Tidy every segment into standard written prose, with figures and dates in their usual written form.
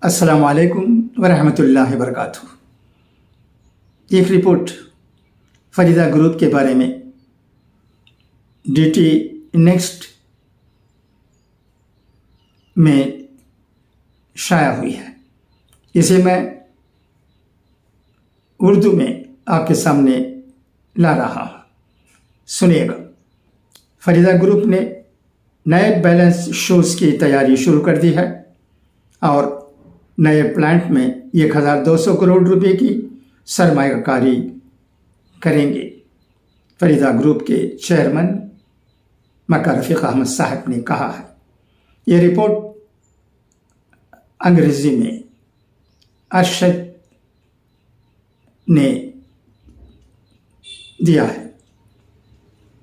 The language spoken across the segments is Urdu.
السلام علیکم ورحمۃ اللہ وبرکاتہ۔ ایک رپورٹ فریدہ گروپ کے بارے میں ڈی ٹی نیکسٹ میں شائع ہوئی ہے، اسے میں اردو میں آپ کے سامنے لا رہا ہوں، سنیے گا۔ فریدہ گروپ نے نئے بیلنس شوز کی تیاری شروع کر دی ہے اور نئے پلانٹ میں 1200 کروڑ روپے کی سرمایہ کاری کریں گے۔ فریدہ گروپ کے چیئرمین مکہ رفیق احمد صاحب نے کہا ہے۔ یہ رپورٹ انگریزی میں ارشد نے دیا ہے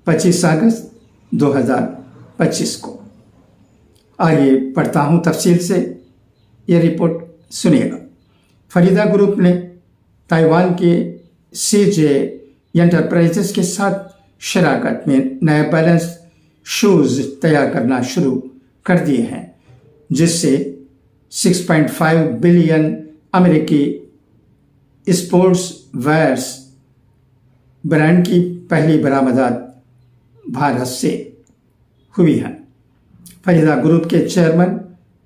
25 اگست 2025 کو۔ آئیے پڑھتا ہوں تفصیل سے، یہ رپورٹ سنیے گا۔ فریدہ گروپ نے تائیوان کے سی جے انٹرپرائزز کے ساتھ شراکت میں نئے بیلنس شوز تیار کرنا شروع کر دیے ہیں، جس سے 6.5 بلین امریکی اسپورٹس ویئرز برانڈ کی پہلی برآمدات بھارت سے ہوئی ہیں۔ فریدہ گروپ کے چیئرمین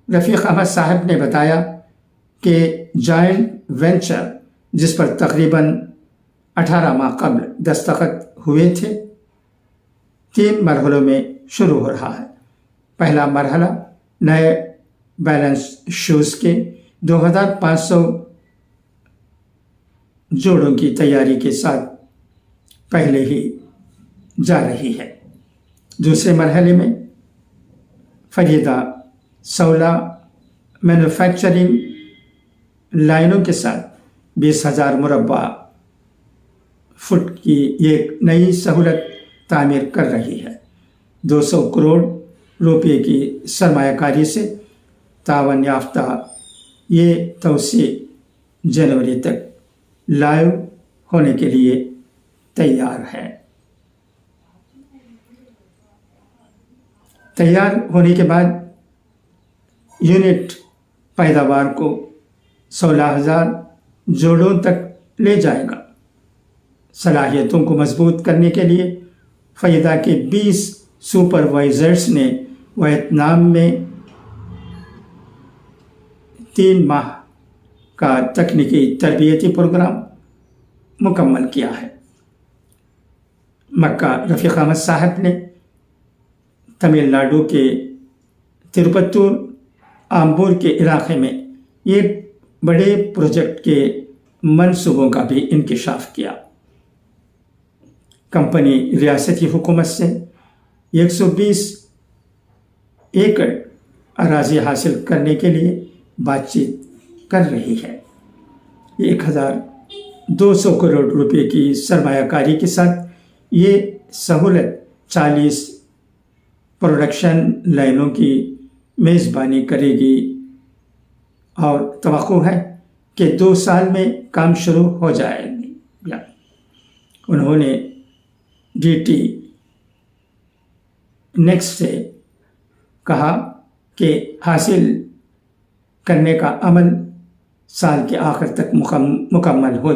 رفیق احمد صاحب نے بتایا کہ جوائنٹ وینچر، جس پر تقریباً 18 ماہ قبل دستخط ہوئے تھے، 3 مرحلوں میں شروع ہو رہا ہے۔ پہلا مرحلہ نئے بیلنس شوز کے 2500 جوڑوں کی تیاری کے ساتھ پہلے ہی جا رہی ہے۔ دوسرے مرحلے میں فریدہ 16 مینوفیکچرنگ لائنوں کے ساتھ 20,000 مربع فٹ کی ایک نئی سہولت تعمیر کر رہی ہے۔ 200 کروڑ روپے کی سرمایہ کاری سے تعاون یافتہ یہ توسیع جنوری تک لائیو ہونے کے لیے تیار ہے۔ تیار ہونے کے بعد یونٹ پیداوار کو 16,000 جوڑوں تک لے جائے گا۔ صلاحیتوں کو مضبوط کرنے کے لیے فریدہ کے 20 سپروائزرز نے ویتنام میں 3 ماہ کا تکنیکی تربیتی پروگرام مکمل کیا ہے۔ مکہ رفیق احمد صاحب نے تمل ناڈو کے تروپتور آمبور کے علاقے میں ایک بڑے پروجیکٹ کے منصوبوں کا بھی انکشاف کیا۔ کمپنی ریاستی حکومت سے 120 ایکڑ اراضی حاصل کرنے کے لیے بات چیت کر رہی ہے۔ 1200 کروڑ روپے کی سرمایہ کاری کے ساتھ یہ سہولت 40 پروڈکشن لائنوں کی میزبانی کرے گی اور توقع ہے کہ 2 سال میں کام شروع ہو جائے گا۔ انہوں نے ڈی ٹی نیکسٹ سے کہا کہ حاصل کرنے کا عمل سال کے آخر تک مکمل ہو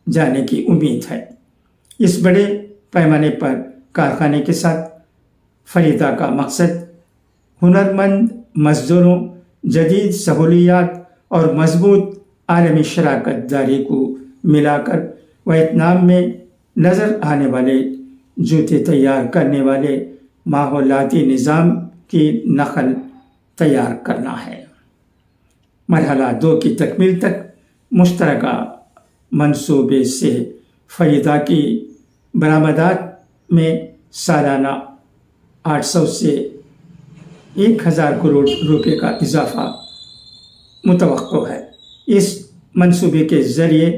جانے کی امید ہے۔ اس بڑے پیمانے پر کارخانے کے ساتھ فریدہ کا مقصد ہنرمند مزدوروں، جدید سہولیات اور مضبوط عالمی شراکت داری کو ملا کر ویتنام میں نظر آنے والے جوتے تیار کرنے والے ماحولیاتی نظام کی نقل تیار کرنا ہے۔ مرحلہ 2 کی تکمیل تک مشترکہ منصوبے سے فریدہ کی برآمدات میں سالانہ 800 سے 1,000 کروڑ روپے کا اضافہ متوقع ہے۔ اس منصوبے کے ذریعے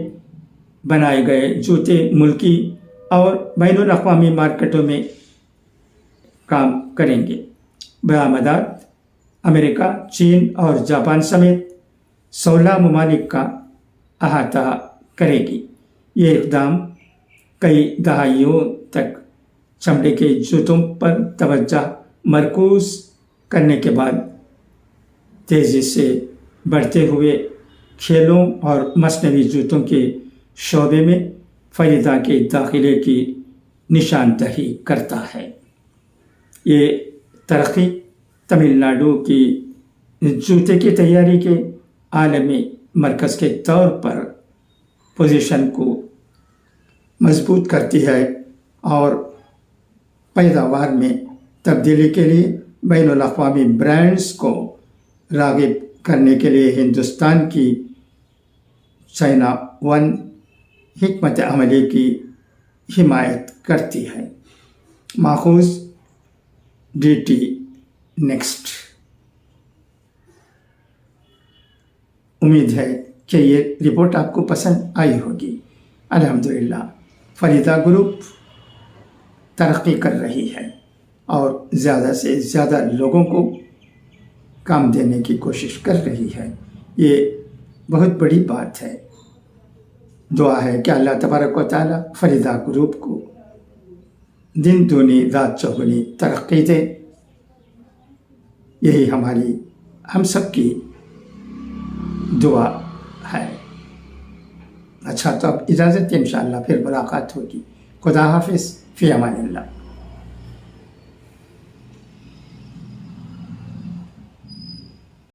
بنائے گئے جوتے ملکی اور بین الاقوامی مارکیٹوں میں کام کریں گے۔ برآمدات امریکہ، چین اور جاپان سمیت 16 ممالک کا احاطہ کرے گی۔ یہ اقدام کئی دہائیوں تک چمڑے کے جوتوں پر توجہ مرکوز کرنے کے بعد تیزی سے بڑھتے ہوئے کھیلوں اور مصنوعی جوتوں کے شعبے میں فریدہ کے داخلے کی نشاندہی کرتا ہے۔ یہ ترقی تمل ناڈو کی جوتے کی تیاری کے عالمی مرکز کے طور پر پوزیشن کو مضبوط کرتی ہے اور پیداوار میں تبدیلی کے لیے بین الاقوامی برانڈز کو راغب کرنے کے لیے ہندوستان کی چائنا ون حکمت عملی کی حمایت کرتی ہے۔ ماخوذ DT نیکسٹ۔ امید ہے کہ یہ رپورٹ آپ کو پسند آئی ہوگی۔ الحمدللہ فریدہ گروپ ترقی کر رہی ہے اور زیادہ سے زیادہ لوگوں کو کام دینے کی کوشش کر رہی ہے۔ یہ بہت بڑی بات ہے۔ دعا ہے کہ اللہ تبارک و تعالی فریدہ گروپ کو دن دونی رات چوگنی ترقی دے۔ یہی ہم سب کی دعا ہے۔ اچھا، تو اب اجازت ہے، انشاءاللہ پھر ملاقات ہوگی۔ خدا حافظ، فی امان اللہ۔